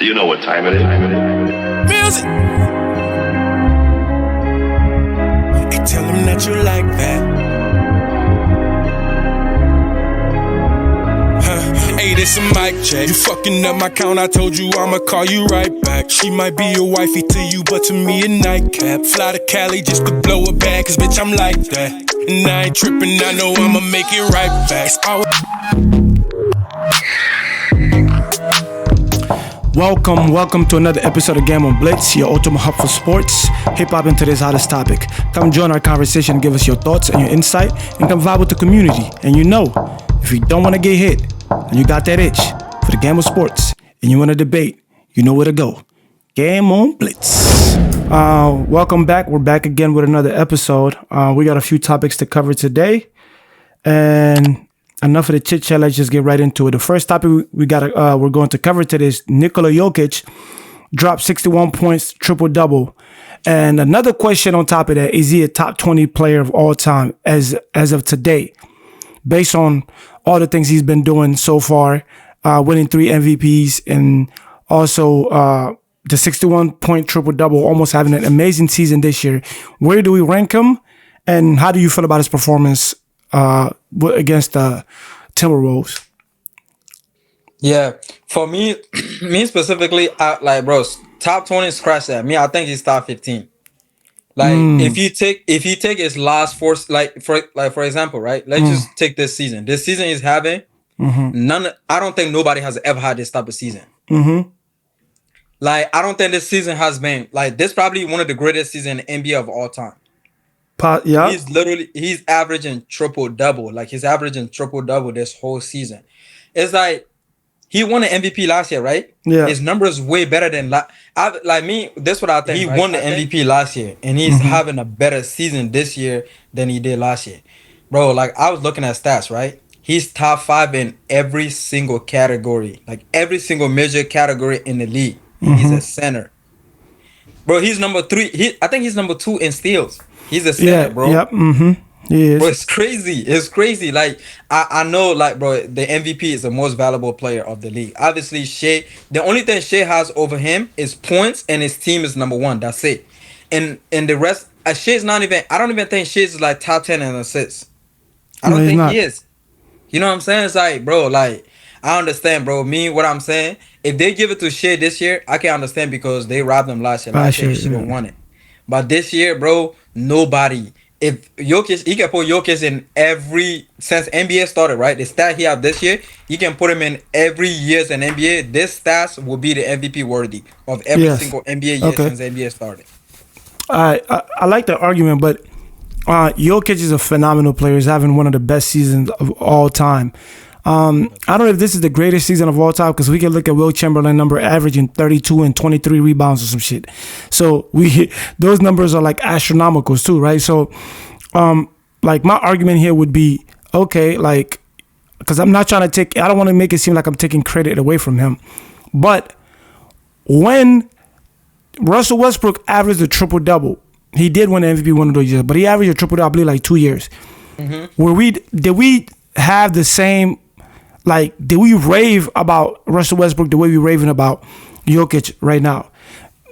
You know what time it is. Music. Hey, tell them that you like that. Hey, this a mic check. You fucking up my count, I told you I'ma call you right back. She might be a wifey to you, but to me a nightcap. Fly to Cali just to blow a bag, cause bitch I'm like that. And I ain't tripping, I know I'ma make it right back. Welcome to another episode of Gameonblitzz, your ultimate hub for sports, hip-hop, and today's hottest topic. Come join our conversation and give us your thoughts and your insight, and come vibe with the community. And you know, if you don't want to get hit, and you got that itch for the game of sports, and you want to debate, you know where to go. Gameonblitzz. Welcome back. We're back again with another episode. We got a few topics to cover today, and enough of the chit chat. Let's just get right into it. The first topic we're going to cover today is Nikola Jokic dropped 61 points, triple double. And another question on top of that, is he a top 20 player of all time as of today, based on all the things he's been doing so far, winning 3 MVPs and also the 61 point triple double, almost having an amazing season this year. Where do we rank him, and how do you feel about his performance against the Timberwolves? Yeah, for me specifically, bro, top 20, scratch that. I think he's top 15. If you take his last four, for example, right? Let's just take this season. This season he's having I don't think nobody has ever had this type of season. I don't think this season has been this. Probably one of the greatest seasons in the NBA of all time. Yeah, he's averaging triple double. He's averaging triple double this whole season. It's like he won the MVP last year, right? Yeah, his numbers way better than this. What I think. He won the MVP last year, and he's having a better season this year than he did last year, bro. I was looking at stats, right? He's top 5 in every single category, every single major category in the league. He's a center, bro. He's number 3. I think he's number 2 in steals. He's a center, bro. Yep. He is. Bro, it's crazy. It's crazy. I know, bro, the MVP is the most valuable player of the league. Obviously, Shea. The only thing Shea has over him is points, and his team is number 1. That's it. And the rest, Shea's not even. I don't even think Shea's is top 10 in assists. I don't think he is. You know what I'm saying? It's bro, I understand, bro. What I'm saying, if they give it to Shea this year, I can understand because they robbed him last year. Last year, he should have won it. But this year, bro, nobody. If Jokic, he can put Jokic in since NBA started, right? The stat he have this year, he can put him in every year in NBA. This stats will be the MVP worthy of every single NBA year since NBA started. I like the argument, but Jokic is a phenomenal player. He's having one of the best seasons of all time. I don't know if this is the greatest season of all time, because we can look at Will Chamberlain number averaging 32 and 23 rebounds or some shit. So those numbers are astronomical too, right? So my argument here would be, okay, because I'm not trying to I don't want to make it seem like I'm taking credit away from him. But when Russell Westbrook averaged a triple double, he did win the MVP one of those years, but he averaged a triple double, I believe, 2 years. Did we have the same? Did we rave about Russell Westbrook the way we're raving about Jokic right now?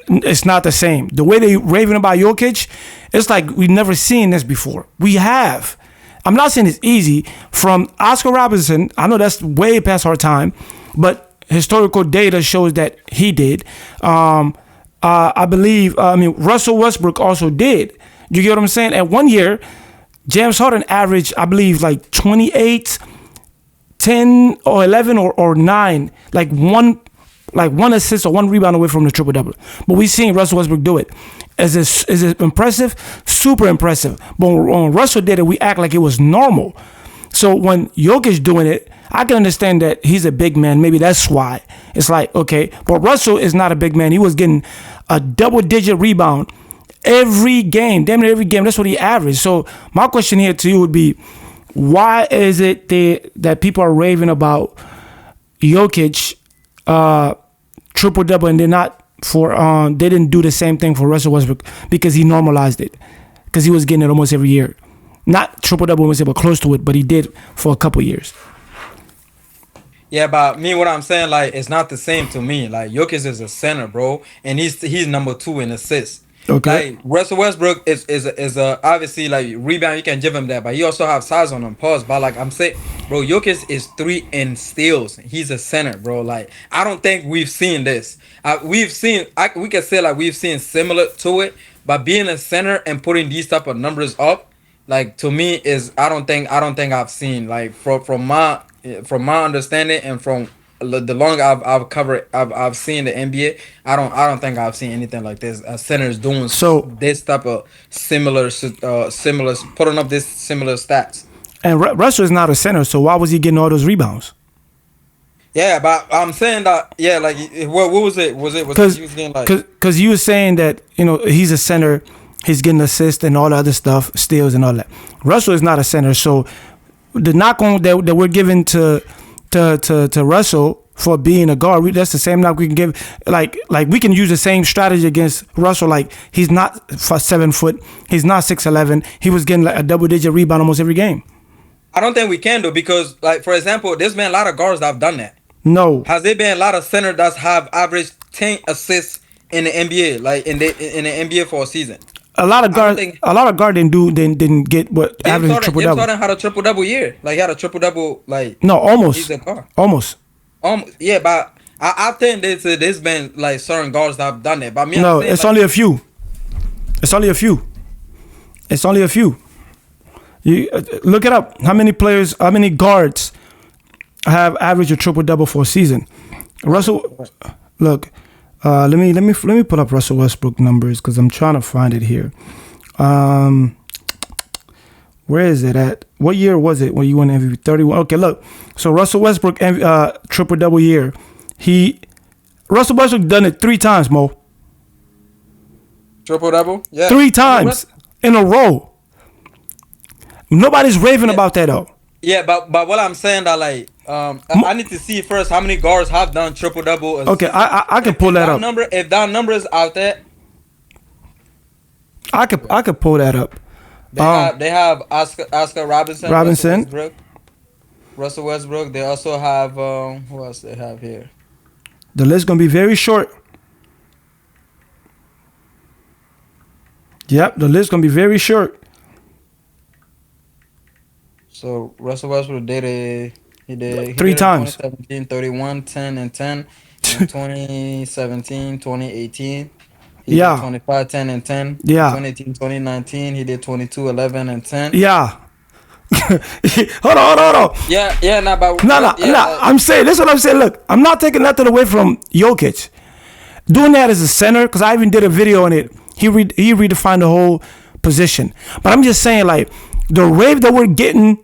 It's not the same. The way they raving about Jokic, it's we've never seen this before. We have. I'm not saying it's easy. From Oscar Robertson, I know that's way past our time, but historical data shows that he did. I believe, Russell Westbrook also did. You get what I'm saying? At 1 year, James Harden averaged, I believe, 28, 10 or 11 or 9, one assist or one rebound away from the triple double. But we've seen Russell Westbrook do it. Is it impressive? Super impressive. But when Russell did it, we act like it was normal. So when Jokic doing it, I can understand that he's a big man. Maybe that's why. It's okay. But Russell is not a big man. He was getting a double-digit rebound every game. Damn near every game. That's what he averaged. So my question here to you would be, why is it that people are raving about Jokic triple-double and they didn't do the same thing for Russell Westbrook? Because he normalized it. Because he was getting it almost every year. Not triple-double, but close to it, but he did for a couple years. Yeah, but me, what I'm saying, like, it's not the same to me. Like, Jokic is a center, bro, and he's number 2 in assists. Okay. Like, Russell Westbrook is obviously like rebound. You can give him that, but he also have size on him. Pause. But like I'm saying, bro, Jokic is 3 in steals. He's a center, bro. Like, I don't think we've seen this. We can say like we've seen similar to it, but being a center and putting these type of numbers up, like to me is I don't think I've seen like from my understanding and from the longer I've covered I've seen the NBA. I don't think I've seen anything like this. Centers doing this type of similar putting up this similar stats. And Russell is not a center, so why was he getting all those rebounds? Yeah, but I'm saying that like what was it? Was he was getting like because you were saying that he's a center, he's getting assists and all the other stuff, steals and all that. Russell is not a center, so the knock on that we're giving to Russell for being a guard, that's the same knock we can give. Like we can use the same strategy against Russell. Like he's not 7 foot, he's not 6'11". He was getting like a double-digit rebound almost every game. I don't think we can though, because like for example, there's been a lot of guards that have done that. No. Has there been a lot of centers that have averaged 10 assists in the NBA, like in the NBA for a season? A lot of guards didn't get what average triple double. James Harden had a triple double year. Like he had a triple double. Like no, almost. He's a guard. Almost. Yeah, but I think there's been like certain guards that have done it. But no, it's only a few. It's only a few. You look it up. How many guards have averaged a triple double for a season? Russell, look. Let me pull up Russell Westbrook numbers because I'm trying to find it here. Where is it at? What year was it when you won MVP? 31. Okay, look. So Russell Westbrook triple double year. Russell Westbrook done it 3 times, Mo. Triple double? Yeah. 3 times in a row. Nobody's raving about that though. Yeah, but what I'm saying that like I need to see first how many guards have done triple double. Okay, I can pull that up. If that number is out there, I could pull that up. They have Oscar Robinson, Russell Westbrook. They also have who else they have here? The list gonna be very short. Yep, the list gonna be very short. So Russell Westbrook he did 3 times. 2017, 31, 10, and 10. In 2017, 2018. He did 25, 10, and 10. Yeah. 2018, 2019, he did 22, 11, and 10. Yeah. Hold on. Yeah, I'm saying, this is what I'm saying. Look, I'm not taking nothing away from Jokic. Doing that as a center, because I even did a video on it. He redefined the whole position. But I'm just saying, like, the rave that we're getting,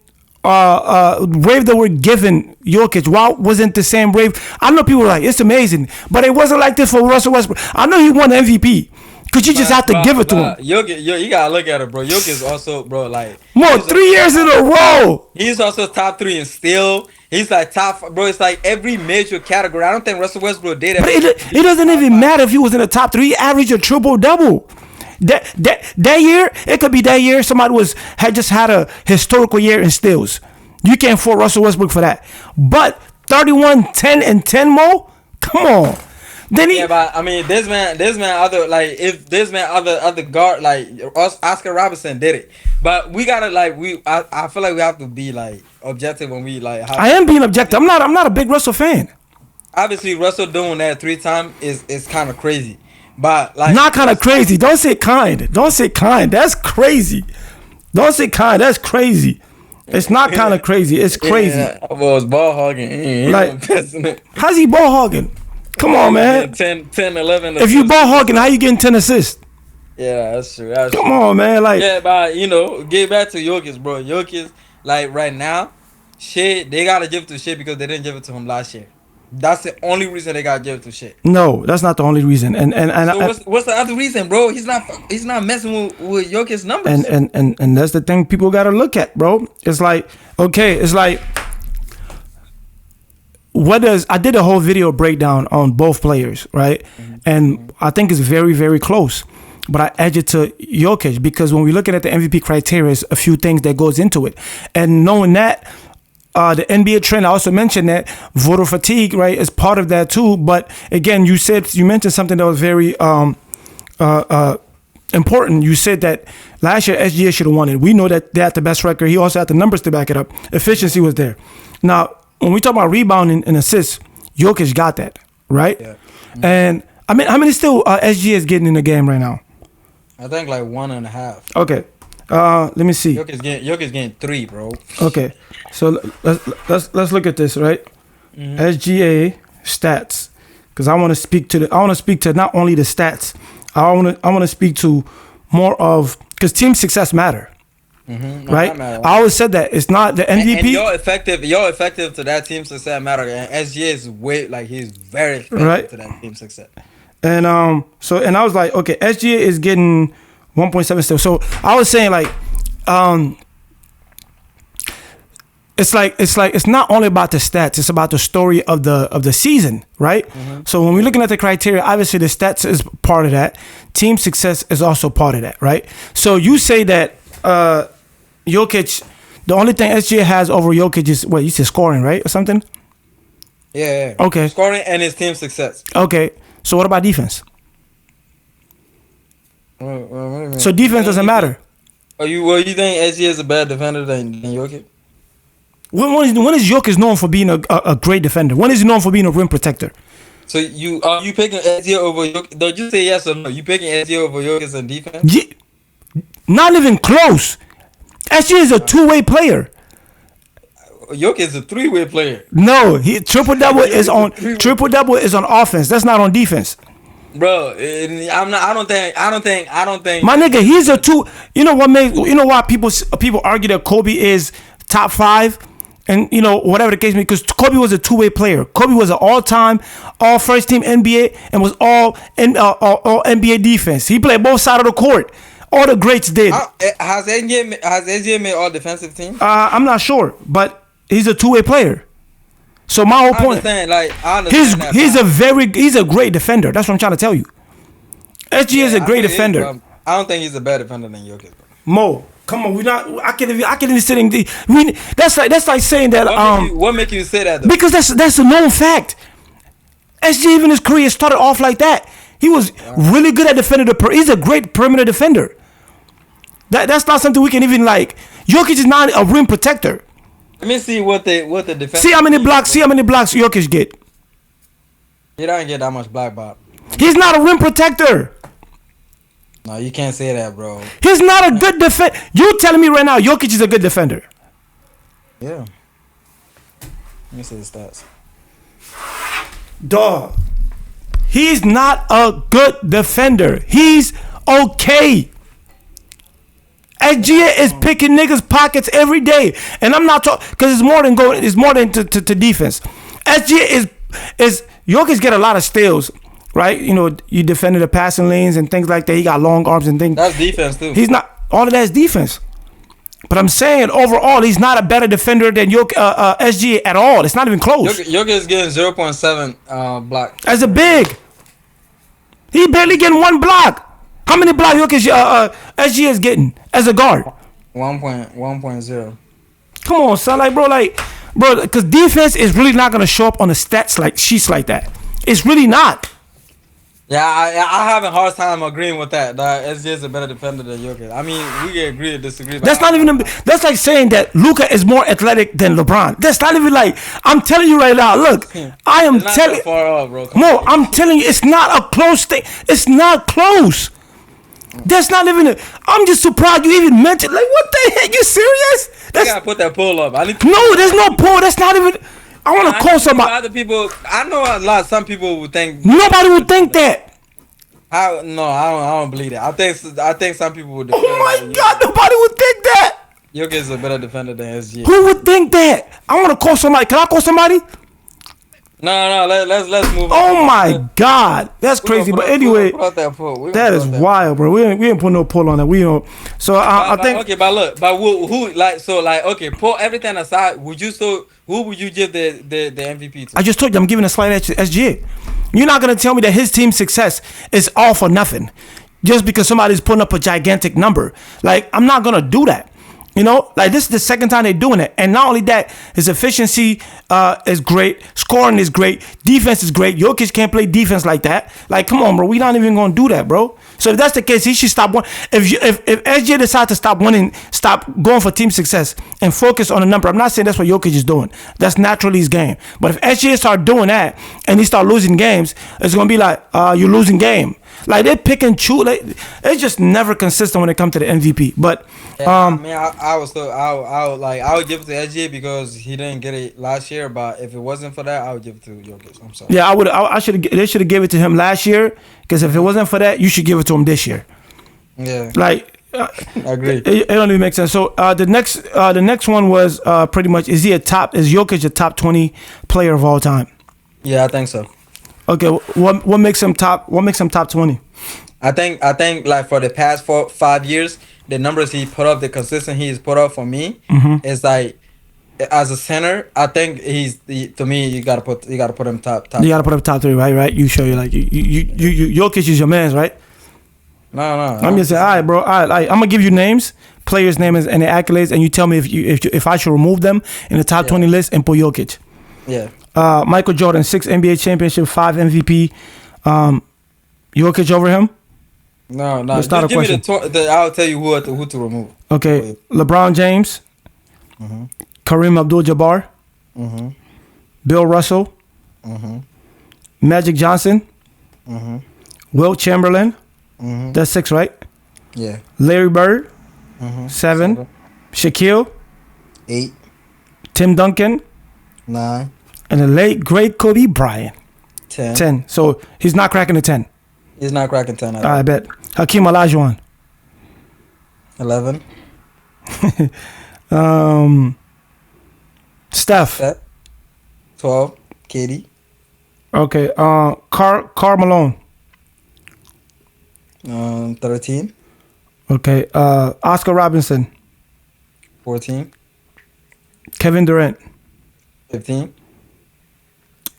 rave that we're giving Jokic, why wasn't the same rave? I know people are like, it's amazing, but it wasn't like this for Russell Westbrook. I know he won MVP, because you just have to give it to him. Jokic, you gotta look at it, bro. Jokic is also, bro, like more 3 years in a row. He's also top 3 in steal. He's like top, bro. It's like every major category. I don't think Russell Westbrook did it. But it doesn't even matter if he was in the top 3. He averaged a triple double. That year, it could be that year somebody had just had a historical year in steals. You can't fault Russell Westbrook for that. But 31, 10, and 10 more? Come on. Yeah, but I mean, this man other like if this man other guard like Oscar Robinson did it. But we gotta like I feel like we have to be like objective when we like. I am being objective. I'm not a big Russell fan. Obviously, Russell doing that 3 times is kind of crazy. But like, not kind of crazy. Don't say kind. That's crazy. Don't say kind. That's crazy. It's not kind of crazy. It's crazy. Yeah, I was ball hogging. Like, how's he ball hogging? Come on, man. 10, 11. If you ball hogging, how you getting 10 assists? Yeah, that's true. Come on, man. Like, yeah, but get back to Jokic, bro. Jokic, like right now, shit, they gotta give it to shit because they didn't give it to him last year. That's the only reason they gotta give it to shit. No, that's not the only reason. And so what's the other reason, bro? He's not messing with Jokic's numbers. And that's the thing people gotta look at, bro. It's like, okay, I did a whole video breakdown on both players, right? Mm-hmm. And I think it's very, very close. But I edge it to Jokic because when we're looking at the MVP criteria, there's a few things that goes into it. And knowing that, the NBA trend. I also mentioned that voter fatigue, right, is part of that too. But again, you mentioned something that was very important. You said that last year SGA should have won it. We know that they had the best record. He also had the numbers to back it up. Efficiency was there. Now, when we talk about rebounding and assists, Jokic got that, right? Yeah. And I mean, how many still SGA is getting in the game right now? I think like 1.5. Okay. Let me see. Jokic getting 3, bro. Okay. So let's look at this, right? SGA stats, because I want to speak to not only the stats. I want to speak to more of, because team success matter, right? I always said that it's not the MVP. And you're effective to that team success matter. And SGA is he's very effective to that team success. And I was like, okay, SGA is getting 1.7 still. So I was saying it's not only about the stats, it's about the story of the season, right? So when we're looking at the criteria, obviously the stats is part of that. Team success is also part of that, right? So you say that Jokic, the only thing SGA has over Jokic is what you said, scoring, right, or something? Yeah. Okay. Scoring and his team success. Okay. So what about defense? Well, so defense doesn't matter. You think SGA is a better defender than Jokic? When is Jokic known for being a great defender? When is he known for being a rim protector? So you picking SGA over Jokic? Don't you say yes or no? You picking SGA over Jokic in defense? Yeah, not even close. SGA is a two-way player. Jokic is a three-way player. No, triple double is on offense. That's not on defense. Bro, I don't think. My nigga, he's a two. You know why people argue that Kobe is top 5, and whatever the case may be, because Kobe was a two-way player. Kobe was an all-time, all first-team NBA, and was all NBA defense. He played both sides of the court. All the greats did. Has SGA made all defensive teams? I'm not sure, but he's a two-way player. So my whole point, he's a great defender. That's what I'm trying to tell you. SGA is a great defender. I don't think he's a better defender than Jokic. Mo, come on, I can't even sit in the. That's like saying that. What make you say that though? Because that's a known fact. SGA even in his career started off like that. He was really good at defending he's a great perimeter defender. That's not something we can even like. Jokic is not a rim protector. Let me see what the defense. See how many blocks Jokic get. He don't get that much block, Bob. He's not a rim protector. No, you can't say that, bro. He's not a good defender. You telling me right now Jokic is a good defender? Yeah. Let me see the stats. Dog. He's not a good defender. He's okay. SGA is picking niggas' pockets every day, and I'm not talking because it's more than to defense. SGA is Jokic get a lot of steals, right? You defended the passing lanes and things like that. He got long arms and things. That's defense too. He's not all of that's defense, but I'm saying overall he's not a better defender than SGA at all. It's not even close. Jokic is getting 0.7 block. As a big, he barely getting 1 block. How many blocks SGA is getting as a guard? 1.0. Come on, son. Bro, because defense is really not going to show up on the stats sheets like that. It's really not. Yeah, I have a hard time agreeing with that. SGA is a better defender than Jokic. I mean, we can agree or disagree. That's not even. That's like saying that Luka is more athletic than LeBron. That's not even like. I'm telling you right now. Look, I am telling you. Far off, bro. Mo, I'm telling you, it's not a close thing. It's not close. That's not even. I'm just surprised you even mentioned. Like, what the heck? You serious? You gotta put that poll up. No, there's no poll. That's not even. I want to call somebody. Other people, I know a lot. Some people would think. Nobody would think that. No, I don't believe that. I think some people would. Oh my God! Nobody would think that. Jokic is a better defender than SGA. Who would think that? I want to call somebody. Can I call somebody? No. Let's move on. Oh my God, that's crazy. But anyway, that is wild, bro. We ain't put no poll on that. We don't. So I think. Okay, but look, who pull everything aside. Who would you give the MVP to? I just told you I'm giving a slight edge to SGA. You're not gonna tell me that his team's success is all for nothing, just because somebody's putting up a gigantic number. Like, I'm not gonna do that. You know, like this is the second time they're doing it. And not only that, his efficiency is great. Scoring is great. Defense is great. Jokic can't play defense like that. Like, come on, bro. We're not even going to do that, bro. So if that's the case, he should stop winning. If SJ decides to stop winning, stop going for team success and focus on the number. I'm not saying that's what Jokic is doing. That's naturally his game. But if SJ start doing that and he start losing games, it's going to be like, you're losing game. Like, they pick and choose. Like, it's just never consistent when it comes to the MVP. But I mean, I would give it to SJ because he didn't get it last year. But if it wasn't for that, I would give it to Jokic. I'm sorry. yeah, they should have given it to him last year, because if it wasn't for that, you should give it to him this year. Yeah, Like, I agree. it don't even make sense. So the next one was pretty much, is Jokic a top 20 player of all time? Yeah, I think so. Okay, what makes him top 20? I think like for the past 4-5 years, the numbers he put up, the consistency he's put up for me is like, as a center, I think to me you gotta put him top. You gotta put him top 3, right? You show you like you Jokic is your man's, right? No. I'm just saying, all right, bro. All right, I'm gonna give you names, players' names, and the accolades, and you tell me if I should remove them in the top 20 list and put Jokic. Yeah. Michael Jordan, 6 NBA championship, 5 MVP. Jokic over him? No. Let's Just start a give me question. I'll tell you who to remove. Okay, LeBron James, Kareem Abdul-Jabbar, Bill Russell, Magic Johnson, Wilt Chamberlain. That's 6, right? Yeah. Larry Bird, 7. Shaquille, 8, Tim Duncan, 9, and the late great Kobe Bryant, 10. 10. So he's not cracking the 10. He's not cracking 10. I bet. Hakeem Olajuwon, 11. Steph. 12. KD. Okay. Karl Malone. 13. Okay. Oscar Robinson. 14. Kevin Durant. 15.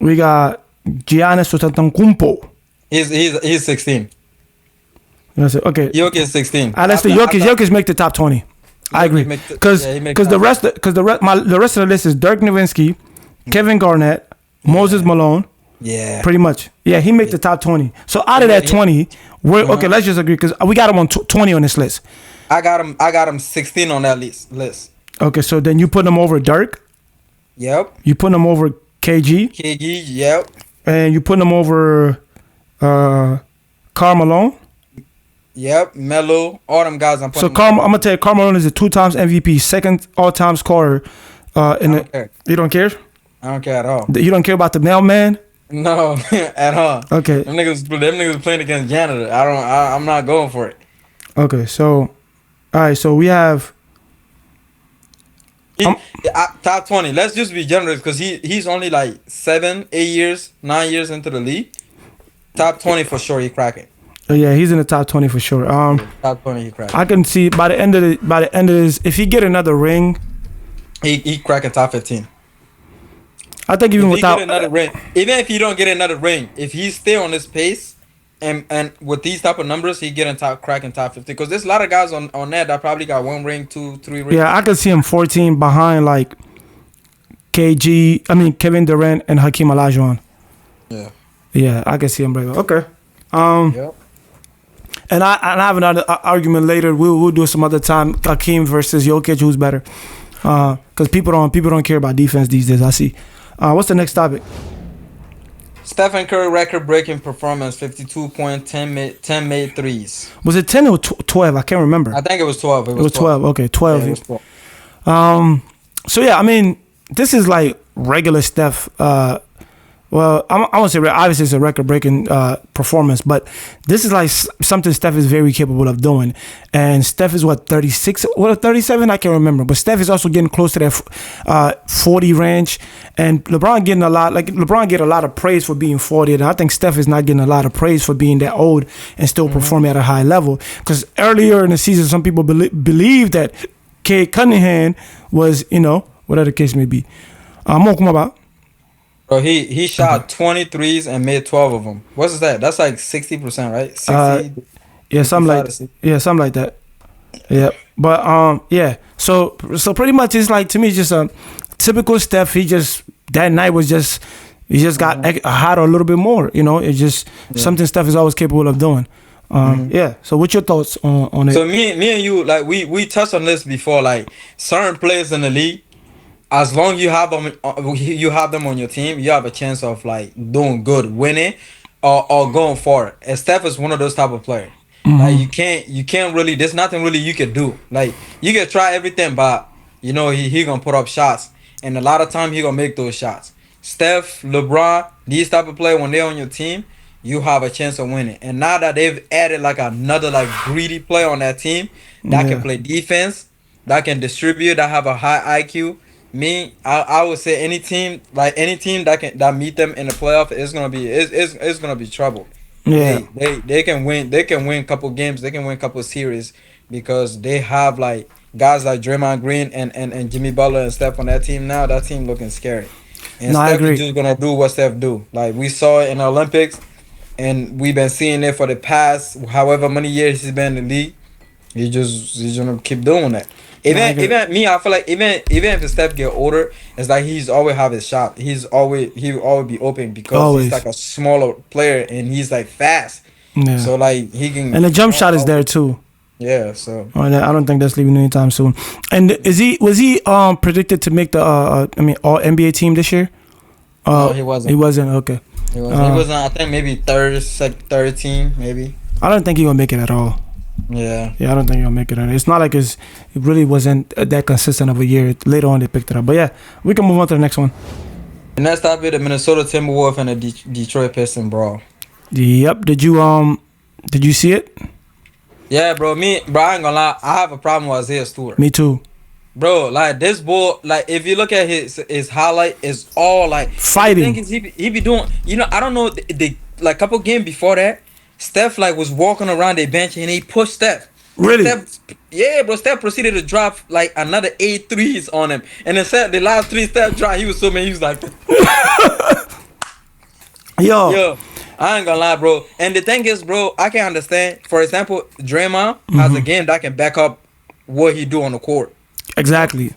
We got Giannis Antetokounmpo. He's 16. That's it. Okay. Jokic is 16. Let's say Jokic make the top 20. I agree. Because the rest of the list is Dirk Nowitzki, Kevin Garnett, Moses Malone. Yeah. Pretty much. Yeah, he make the top 20. So out of that 20, okay, let's just agree, because we got him on 20 on this list. I got him 16 on that list. Okay, so then you put him over Dirk. Yep. You put him over KG. Yep. And you put him over Karl Malone. Yep. Melo. All them guys I'm putting. So I'm gonna tell you, Karl Malone is a 2 times MVP, second all-time scorer. You don't care? I don't care at all. You don't care about the mailman? No, at all. Okay. Them niggas playing against janitor. I'm not going for it. Okay, so all right, so we have top 20. Let's just be generous, because he's only like 7, 8 years, 9 years into the league. Top 20 for sure. He cracking. Yeah, he's in the top 20 for sure. Top 20, he cracking. I can see by the end of this, if he get another ring, he cracking top 15. I think even without another ring, even if he don't get another ring, if he stay on this pace and with these type of numbers, he cracking top 15. Because there's a lot of guys on there that probably got 1 ring, 2, 3 rings. Yeah, I can see him 14 behind like Kevin Durant and Hakeem Olajuwon. Yeah. Yeah, I can see him right now. Okay. Yep. And I have another argument later. We'll do it some other time. Hakeem versus Jokic, who's better? Because people don't care about defense these days. I see. What's the next topic? Stephen Curry record-breaking performance, 52 points, 10 made threes. Was it 10 or 12? I can't remember. I think it was 12. It was 12. Okay, 12. Yeah, it was 12. So yeah, I mean, this is like regular Steph. Well, I won't say obviously it's a record-breaking performance, but this is like something Steph is very capable of doing. And Steph is 36, 37? I can't remember. But Steph is also getting close to that 40 range. And LeBron get a lot of praise for being 40. And I think Steph is not getting a lot of praise for being that old and still performing at a high level. Because earlier in the season, some people believed that Cade Cunningham was, whatever the case may be. Bro, he shot 23s and made 12 of them. What's that? That's like 60%, right? 60. Something like that. Yeah. But yeah. So pretty much it's like, to me, just a typical Steph. He just, that night was just, he just got hot a little bit more. You know, it's just something Steph is always capable of doing. Yeah. So what's your thoughts on it? So me and you, like, we touched on this before. Like, certain players in the league, as long as you have them on your team, you have a chance of like doing good, winning, or going for it. And Steph is one of those type of players. Like, you can't really. There's nothing really you can do. Like, you can try everything, but you know he gonna put up shots, and a lot of time he gonna make those shots. Steph, LeBron, these type of players, when they're on your team, you have a chance of winning. And now that they've added like another like greedy player on that team that can play defense, that can distribute, that have a high IQ. I would say any team that meet them in the playoff is gonna be trouble. Yeah, they can win. They can win a couple games. They can win a couple series because they have like guys like Draymond Green and Jimmy Butler and Steph on that team. Now that team looking scary. And Steph is just gonna do what Steph do. Like, we saw it in the Olympics, and we've been seeing it for the past however many years he's been in the league. He's gonna keep doing that. Even me, I feel like even if Steph get older, it's like he's always have his shot. He will always be open because he's like a smaller player and he's like fast. Yeah. So like he can. And the jump shot is there too. Yeah. So I don't think that's leaving anytime soon. And was he predicted to make the all NBA team this year? No, he wasn't. He wasn't. Okay. He wasn't. I think maybe third team maybe. I don't think he gonna make it at all. Yeah, I don't think he'll make it. It's not like it really wasn't that consistent of a year. Later on, they picked it up. But yeah, we can move on to the next one. The next topic: the Minnesota Timberwolves and the Detroit Pistons brawl. Yep. Did you see it? Yeah, bro. I ain't gonna lie. I have a problem with Isaiah Stewart. Me too. Bro, like, this bull, like, if you look at his highlight, it's all like fighting. He be doing, you know, I don't know, the like couple games before that, Steph like was walking around their bench and he pushed Steph. Really? Steph proceeded to drop like another 8 threes on him. And then the last 3 Steph dropped, he was so mad, he was like Yo, I ain't gonna lie, bro. And the thing is, bro, I can understand. For example, Draymond has a game that can back up what he do on the court. Exactly.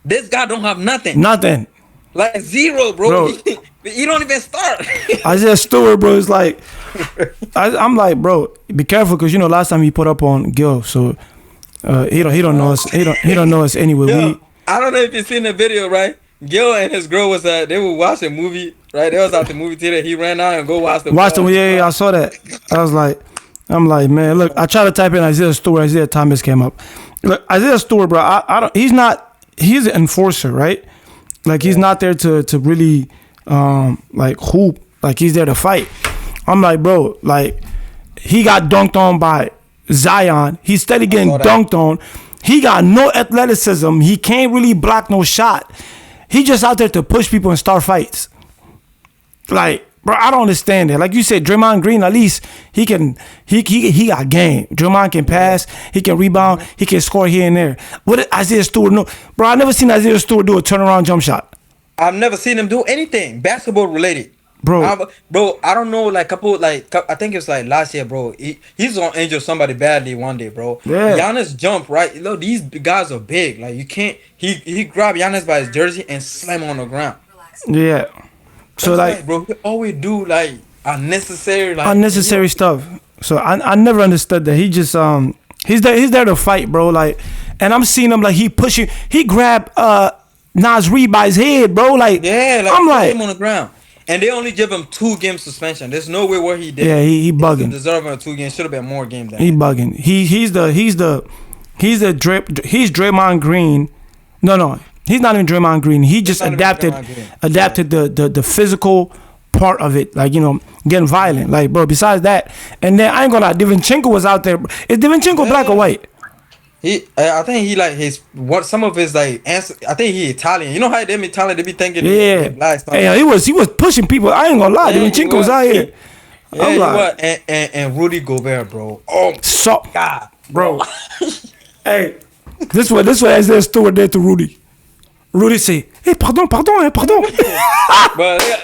This guy don't have nothing. Nothing. Like, zero, bro. He don't even start. Isaiah Stewart, bro, is like, I'm like, bro, be careful, because you know last time he put up on Gil, so he don't know us. He don't know us anyway. Yo, I don't know if you seen the video, right? Gil and his girl was they were watching a movie, right? They was at the movie theater. He ran out and go watch the movie. Yeah, I saw that. I'm like, man, look, I tried to type in Isaiah Stewart. Isaiah Thomas came up. Look, Isaiah Stewart, bro, he's an enforcer, right? Like, he's not there to really like hoop. Like, he's there to fight. I'm like, bro, like, he got dunked on by Zion. He's steady getting dunked on. He got no athleticism. He can't really block no shot. He just out there to push people and start fights. Like, bro, I don't understand that. Like you said, Draymond Green, at least he got game. Draymond can pass, he can rebound, he can score here and there. What did Isaiah Stewart know? Bro, I never seen Isaiah Stewart do a turnaround jump shot. I've never seen him do anything basketball related. Bro, I don't know, like I think it's like last year, bro. He's gonna injure somebody badly one day, bro. Yeah. Giannis jump, right? Look, these guys are big. Like, you can't. He grabbed Giannis by his jersey and slam him on the ground. Yeah. So like, bro, he always do like unnecessary stuff. So I never understood that. He just he's there to fight, bro. Like, and I'm seeing him like he grabbed Nas Reed by his head, bro. Like, yeah, like, I'm like, him on the ground. And they only give him 2-game suspension. There's no way where he did. Yeah, he bugging. Deserving of 2 games. Should have been more games than he bugging. He's Draymond Green. No, he's not even Draymond Green. He just adapted the physical part of it, like, you know, getting violent. Like, bro, besides that, and then I ain't gonna lie, DiVincenzo was out there. Is DiVincenzo black or white? I think he like some of his like answer. I think he Italian. You know how them Italian, they be thinking black stuff. Yeah, he was pushing people. I ain't gonna lie, DiVincenzo was out here. Yeah, he was. And Rudy Gobert, bro. Oh, so God, bro. Hey, this what Isaiah Stewart did to Rudy. Rudy say, "Hey, pardon." But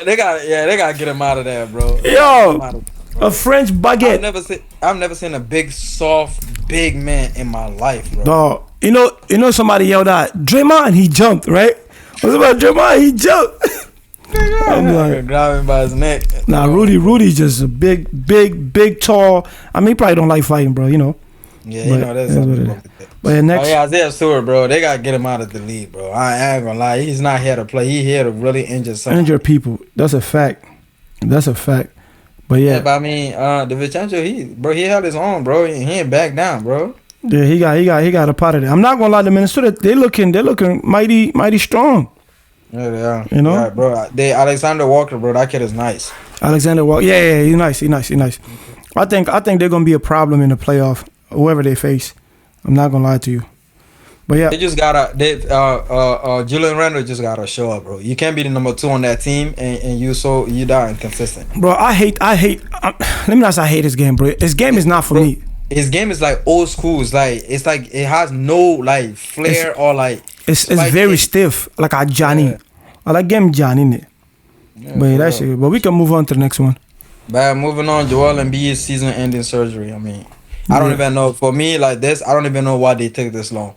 they gotta get him out of there, bro. Yo, a French baguette. I've never seen a big, soft, big man in my life, bro. Dog, You know, somebody yelled out, Draymond, he jumped, right? What's about Draymond? He jumped. I'm like, grab him by his neck. Nah, Rudy's just a big, tall. I mean, he probably don't like fighting, bro. You know. Yeah, you know that's what it is. But yeah, next, Isaiah Stewart, bro, they gotta get him out of the league, bro. I ain't gonna lie, he's not here to play. He here to really injure someone. Injure people. That's a fact. But yeah. But I mean, DiVincenzo, he held his own, bro. He ain't back down, bro. Yeah, he got a part of it. I'm not gonna lie to Minnesota. They're looking mighty strong. Yeah, they are. You know, yeah, bro. Alexander Walker, bro. That kid is nice. Alexander Walker. Yeah, he's nice. I think they're gonna be a problem in the playoff, whoever they face. I'm not gonna lie to you. But yeah, they just gotta. Julian Randle just gotta show up, bro. You can't be the number 2 on that team and you die inconsistent. Bro, I hate. Let me not say I hate his game, bro. His game is not for me. His game is like old school. It's like it has no like flair or like. It's very stiff, like a Johnny. Yeah. I like game Johnny in it. Yeah, but that's it. But we can move on to the next one. But moving on, Joel Embiid's season-ending surgery. I mean, I don't even know. For me, like this, I don't even know why they took this long.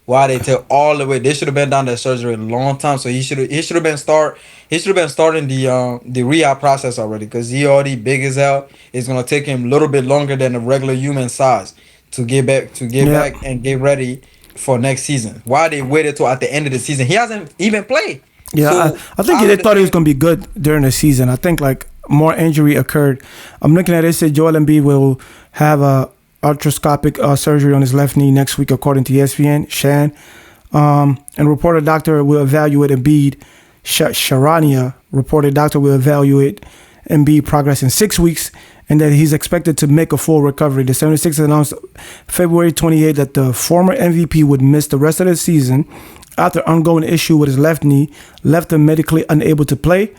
Why they took all the way? They should have been done that surgery a long time. So he should have been starting the rehab process already, because he already big as hell. It's gonna take him a little bit longer than a regular human size to get back and get ready for next season. Why they waited till at the end of the season? He hasn't even played. Yeah, so I think they thought he was gonna be good during the season. I think like more injury occurred. I'm looking at it. It said Joel Embiid will have a arthroscopic surgery on his left knee next week, according to ESPN. Shan, and reported doctor will evaluate Embiid. Sharania reported doctor will evaluate Embiid progress in 6 weeks, and that he's expected to make a full recovery. The 76ers announced February 28 that the former MVP would miss the rest of the season after ongoing issue with his left knee left him medically unable to play.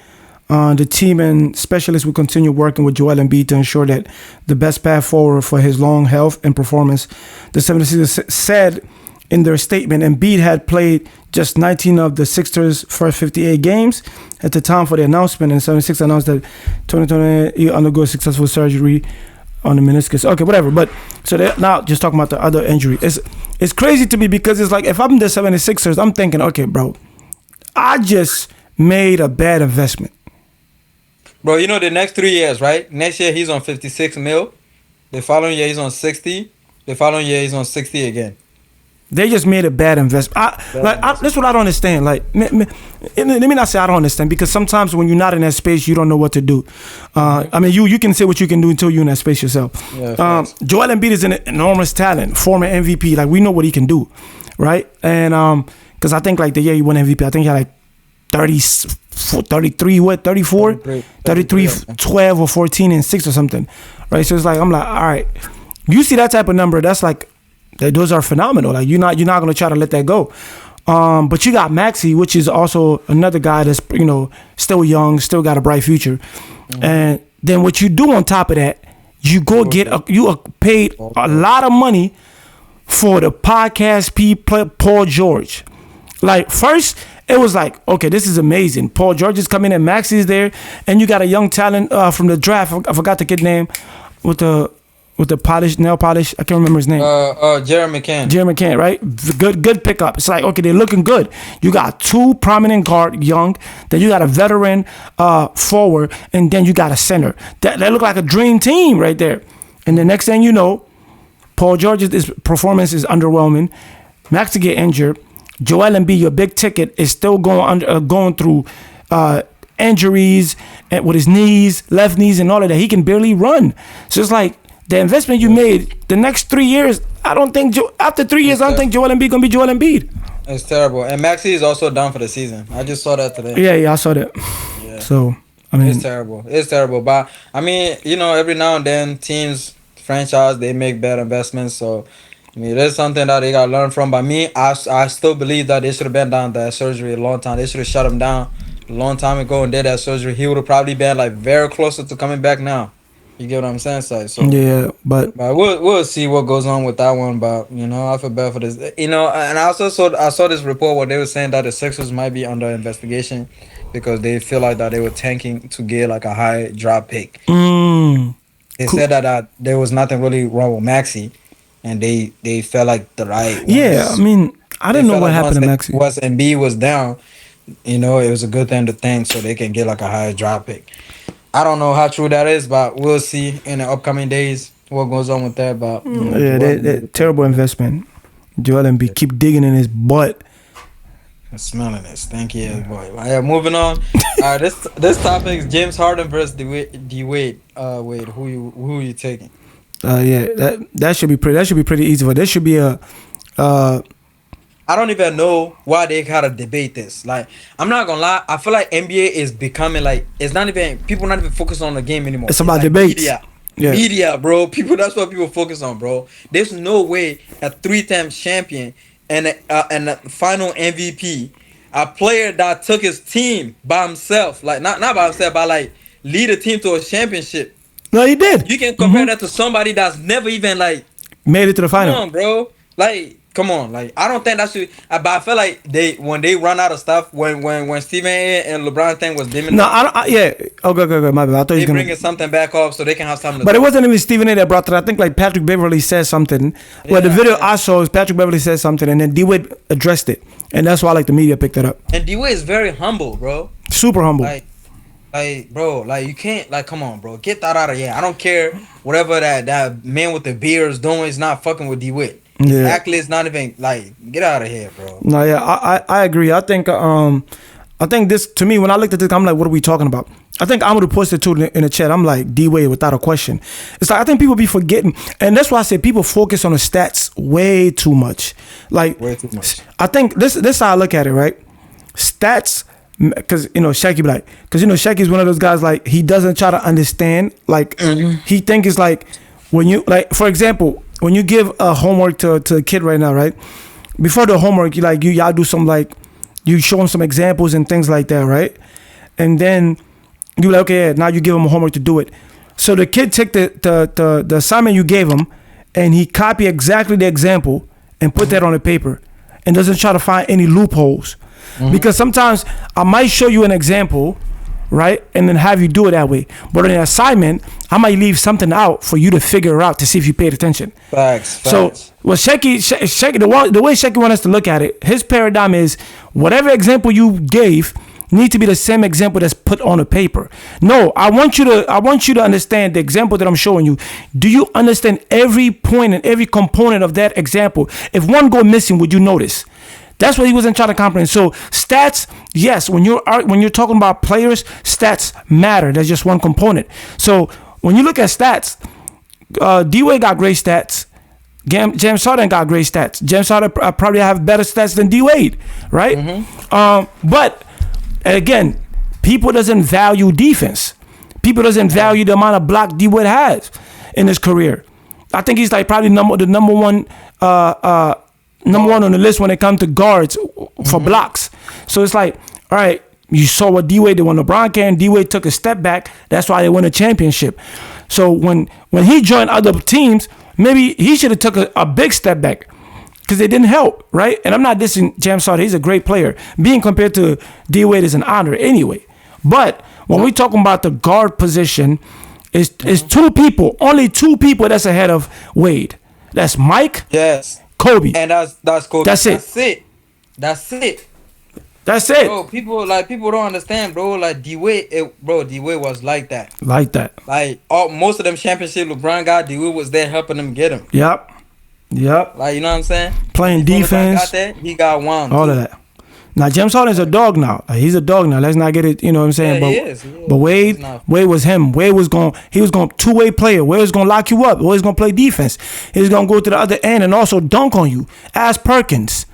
The team and specialists will continue working with Joel Embiid to ensure that the best path forward for his long health and performance. The 76ers said in their statement, Embiid had played just 19 of the Sixers' first 58 games at the time for the announcement, and 76 announced that 2020 he undergo successful surgery on the meniscus. Okay, whatever. But so now just talking about the other injury. It's crazy to me because it's like if I'm the 76ers, I'm thinking, okay, bro, I just made a bad investment. Bro, you know the next 3 years, right? Next year he's on 56 mil. The following year he's on 60. The following year he's on 60 again. They just made a bad investment. That's what I don't understand. Like, let me not say I don't understand, because sometimes when you're not in that space, you don't know what to do. I mean, you can say what you can do until you're in that space yourself. Yeah, Joel Embiid is an enormous talent, former MVP. Like, we know what he can do, right? And because I think like the year he won MVP, I think he had like 33, 12 or 14 and 6 or something, right? So it's like, I'm like, all right, you see that type of number, that's like, those are phenomenal. Like, you're not gonna try to let that go. But you got Maxey, which is also another guy that's, you know, still young, still got a bright future. Mm-hmm. And then what you do on top of that, you go you are paid a lot of money for the podcast Paul George. Like, first it was like, okay, this is amazing. Paul George is coming in, Maxey's there, and you got a young talent from the draft. I forgot the kid name with the nail polish. I can't remember his name. Jerry McCann. Jerry McCann, right? Good pickup. It's like, okay, they're looking good. You got 2 prominent guard, young. Then you got a veteran forward, and then you got a center. That look like a dream team right there. And the next thing you know, Paul George's performance is underwhelming. Max to get injured. Joel Embiid, your big ticket, is still going through injuries and with his knees, left knees, and all of that. He can barely run. So it's like, the investment you made, the next 3 years, I don't think after 3 years, I don't think Joel Embiid gonna be Joel Embiid. It's terrible. And Maxey is also done for the season. I just saw that today. Yeah, I saw that. Yeah. So I mean, it's terrible. But I mean, you know, every now and then teams, franchise, they make bad investments. So I mean, there's something that they gotta learn from. But me, I still believe that they should have been down that surgery a long time. They should have shut him down a long time ago and did that surgery. He would have probably been like very closer to coming back now. You get what I'm saying, so yeah, but we'll see what goes on with that one. But you know, I feel bad for this. You know, and I saw this report where they were saying that the Sixers might be under investigation because they feel like that they were tanking to get like a high draft pick. They said that there was nothing really wrong with Maxey, and they felt like the right. Yeah, ones. I mean, I didn't know what happened to Maxey. Maxey. Once Embiid was down, it was a good thing to think so they can get like a higher draft pick. I don't know how true that is, but we'll see in the upcoming days what goes on with that. But Yeah, that terrible investment. Joel Embiid keep digging in his butt. I'm smelling it, stinky ass boy. Yeah, moving on. This topic is James Harden versus D Wade. Wade, who you taking? Yeah, that should be pretty easy. But there should be a. I don't even know why they gotta debate this. Like, I'm not gonna lie. I feel like NBA is becoming like it's not even people not even focusing on the game anymore. It's about like debates. Media. Yeah. Media, bro. That's what people focus on, bro. There's no way a 3-time champion and a final MVP, a player that took his team by himself, like not by himself, but like lead a team to a championship. No, he did. You can compare that to somebody that's never even like made it to the final. Come on, bro. Like, come on. Like, I don't think that should. But I feel like when they run out of stuff, when Stephen A. and LeBron thing was dimming. No, I don't. Yeah. Oh, go. My bad. I thought they you were bringing something back up so they can have something. But it wasn't even Stephen A. that brought it. I think like Patrick Beverly said something. Well, the video I saw is Patrick Beverly said something, and then D Wade addressed it, and that's why like the media picked it up. And D Wade is very humble, bro. Super humble. Like, bro, like you can't, like, come on, bro, get that out of here. I don't care whatever that man with the beard is doing. Is not fucking with D Wade. Yeah. Actually, it's not even like get out of here, bro. No, yeah, I agree. I think this, to me, when I looked at this, I'm like, what are we talking about? I think I'm gonna post it too in the chat. I'm like D Wade without a question. It's like I think people be forgetting, and that's why I say people focus on the stats way too much. Like, way too much. I think this is how I look at it, right? Stats. Because Shaq be like, because Shaq is one of those guys like he doesn't try to understand. Like he think it's like when you like, for example, when you give a homework to a kid right now, right? Before the homework, y'all do some like you show him some examples and things like that, right? And then you like, okay, yeah, now you give him a homework to do it. So the kid take the assignment you gave him, and he copy exactly the example and put that on the paper, and doesn't try to find any loopholes. Because sometimes I might show you an example, right, and then have you do it that way. But in an assignment, I might leave something out for you to figure out to see if you paid attention. Facts. So, well, Shecky, the way Shecky wants us to look at it, his paradigm is whatever example you gave need to be the same example that's put on a paper. No, I want you to understand the example that I'm showing you. Do you understand every point and every component of that example? If one go missing, would you notice? That's what he wasn't trying to comprehend. So stats, yes, when you're talking about players, stats matter. That's just one component. So when you look at stats, D-Wade got great stats. James Harden got great stats. James Harden probably have better stats than D-Wade, right? But again, people doesn't value defense. People doesn't value the amount of block D-Wade has in his career. I think he's like probably the number one on the list when it comes to guards for blocks. So it's like, all right, you saw what D-Wade did when LeBron came. D-Wade took a step back. That's why they won a championship. So when he joined other teams, maybe he should have took a big step back because they didn't help, right? And I'm not dissing James Harden. He's a great player. Being compared to D-Wade is an honor anyway. But when we're talking about the guard position, it's two people, only two people that's ahead of Wade. That's Mike. Yes. Kobe. And that's Kobe. That's it. That's it. Bro, people don't understand, bro. Like D-Wade was like that. Like most of them championship LeBron got, D-Wade was there helping them get him. Yep. Like, you know what I'm saying? Playing defense. Got that, he got one. All of that. Now James Harden's a dog now. He's a dog now. Let's not get it. You know what I'm saying? Yeah, but he is. But Wade was him. He was going two-way player. Wade was going to lock you up. Wade was going to play defense. He was going to go to the other end and also dunk on you. Ask Perkins.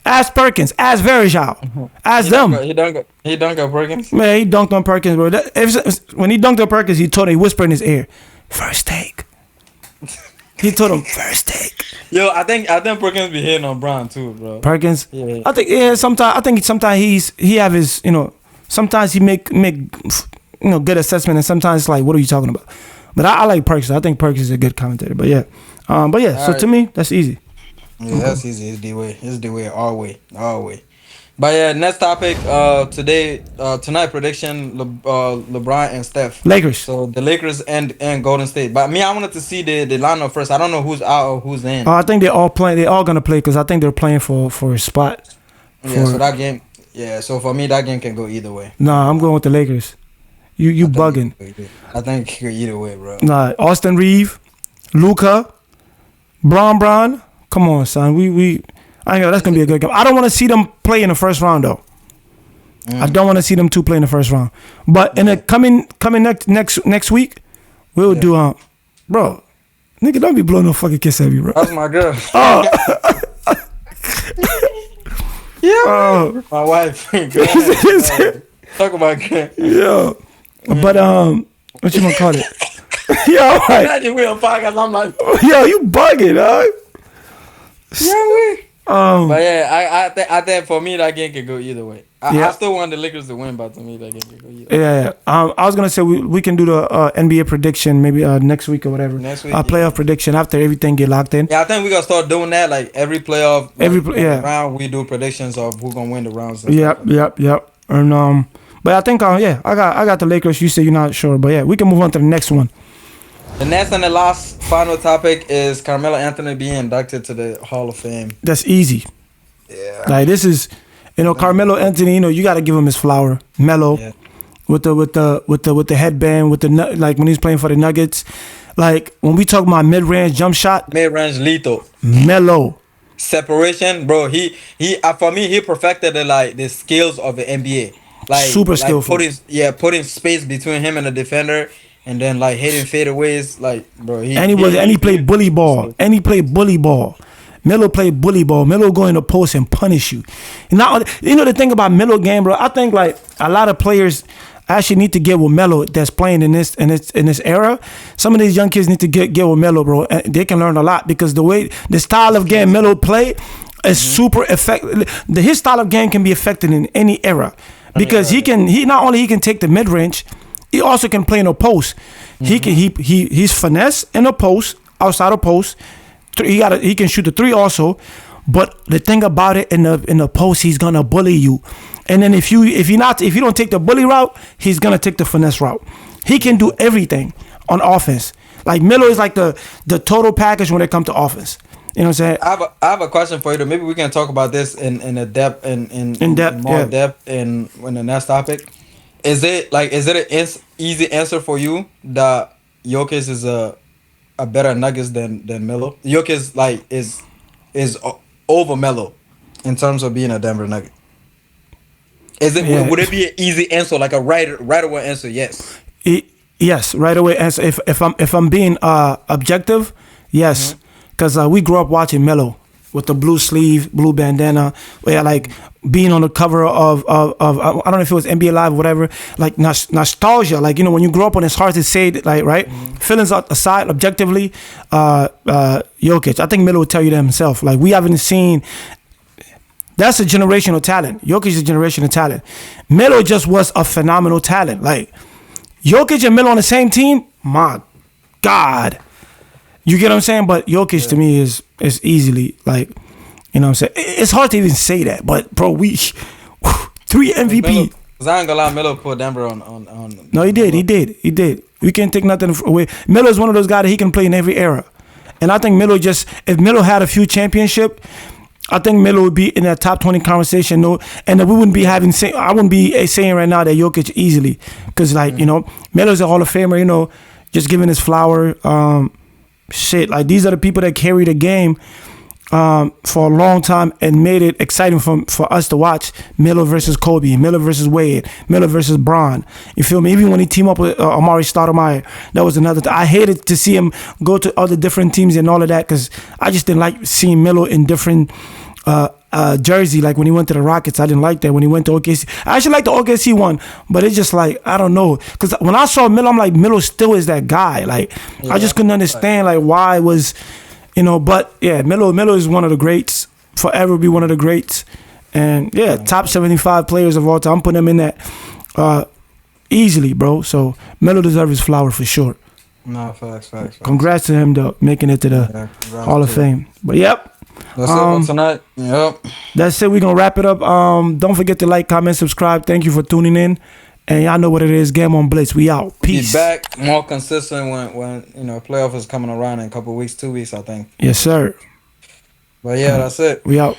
Ask Verjao. Ask them. He dunked on Perkins? Man, he dunked on Perkins, bro. When he dunked on Perkins, he whispered in his ear, "First take." He told him first take. Yo, I think Perkins be hitting on Brown too, bro. Perkins. Yeah. I think sometimes he have his, sometimes he make good assessment, and sometimes it's like, what are you talking about? But I like Perkins. I think Perkins is a good commentator. But yeah. So right. To me, that's easy. Yeah, that's easy. It's D-Wade. All way. But yeah, next topic. Tonight prediction: LeBron and Steph. Lakers. So the Lakers and Golden State. But me, I wanted to see the lineup first. I don't know who's out or who's in. I think they're all playing. They're all gonna play because I think they're playing for a spot. Yeah. So that game. Yeah. So for me, that game can go either way. Nah, I'm going with the Lakers. You bugging. I think it could go either way, bro. Nah, Austin Reeve, Luka, Bron. Come on, son. I know that's gonna be a good game. I don't want to see them play in the first round though. I don't want to see them two play in the first round. But in the coming next week, we'll do bro. Nigga, don't be blowing no fucking kiss at me, bro. That's my girl. Oh. Yeah. My wife. Talk about girl. Yeah. But what you gonna call it? Yeah, all right. Imagine we on podcast. I'm like, yo, you bugging, dog. yeah, we. But yeah, I think for me that game could go either way. I still want the Lakers to win, but to me that game could go either way. Yeah. I was gonna say we can do the NBA prediction maybe next week or whatever. Next week, playoff prediction after everything get locked in. Yeah, I think we gotta start doing that. Like every playoff, round, we do predictions of who's gonna win the rounds. Yep. And but I think I got the Lakers. You say you're not sure, but yeah, we can move on to the next one. The next and the last final topic is Carmelo Anthony being inducted to the Hall of Fame. That's easy. Yeah. Like this is, Carmelo Anthony. You got to give him his flower. Melo, with the headband, with the like when he's playing for the Nuggets. Like when we talk about mid-range jump shot, mid-range lethal. Melo. Separation, bro. He for me he perfected the skills of the NBA. Like super skillful. Putting space between him and the defender. And then hitting fadeaways, bro. He played bully ball. And he played bully ball. Melo played bully ball. Melo go in the post and punish you. Now, the thing about Melo game, bro. I think a lot of players actually need to get with Melo that's playing in this era. Some of these young kids need to get with Melo, bro. And they can learn a lot because the style of game Melo play is super effective. His style of game can be effective in any era because he not only can take the mid range. He also can play in a post. He's finesse in a post, outside of post. He can shoot the three also. But the thing about it in the post, he's gonna bully you. And then if you don't take the bully route, he's gonna take the finesse route. He can do everything on offense. Like Melo is like the total package when it comes to offense. You know what I'm saying? I have a question for you. Maybe we can talk about this in depth depth in the next topic. Is it an easy answer for you that Jokic is a better Nuggets than Melo? Jokic is over Melo in terms of being a Denver Nugget. Would it be an easy answer, like a right away answer? Yes. Yes, right away answer. If I'm being objective, yes, because we grew up watching Melo with the blue sleeve, blue bandana, where being on the cover of I don't know if it was NBA Live or whatever, like nostalgia, when you grow up on, it's hard to say it, right? Feelings aside, objectively, Jokic, I think Melo would tell you that himself. We haven't seen. That's a generational talent. Jokic is a generational talent. Melo just was a phenomenal talent. Jokic and Melo on the same team, my God. You get what I'm saying? But Jokic to me is easily you know what I'm saying? It's hard to even say that, but bro, we 3 MVP. Cause I ain't gonna lie, Melo put Denver on. No, he did. We can't take nothing away. Melo is one of those guys that he can play in every era, and I think if Melo had a few championship, I think Melo would be in that top 20 conversation. No, and we wouldn't be I wouldn't be saying right now that Jokic easily, because Melo's a Hall of Famer. Just giving his flower. These are the people that carry the game for a long time and made it exciting for us to watch. Melo versus Kobe, Melo versus Wade, Melo versus Bron. You feel me? Even when he teamed up with Amari Stoudemire, that was another thing. I hated to see him go to other different teams and all of that because I just didn't like seeing Melo in different jersey. Like when he went to the Rockets, I didn't like that. When he went to OKC, I actually like the OKC one, but it's just I don't know. Because when I saw Melo, I'm like, Melo still is that guy. I just couldn't understand why it was, But yeah, Melo is one of the greats, forever be one of the greats, and top 75 players of all time. I'm putting him in that easily, bro. So Melo deserves his flower for sure. No, facts. Congrats to him though, making it to the Hall of Fame. But yep. That's it for tonight. Yep. That's it. We're gonna wrap it up. Don't forget to like, comment, subscribe. Thank you for tuning in. And y'all know what it is. Gameonblitzz. We out. Peace. Be back more consistent when playoff is coming around in a couple weeks, 2 weeks, I think. Yes, sir. But yeah, that's it. We out.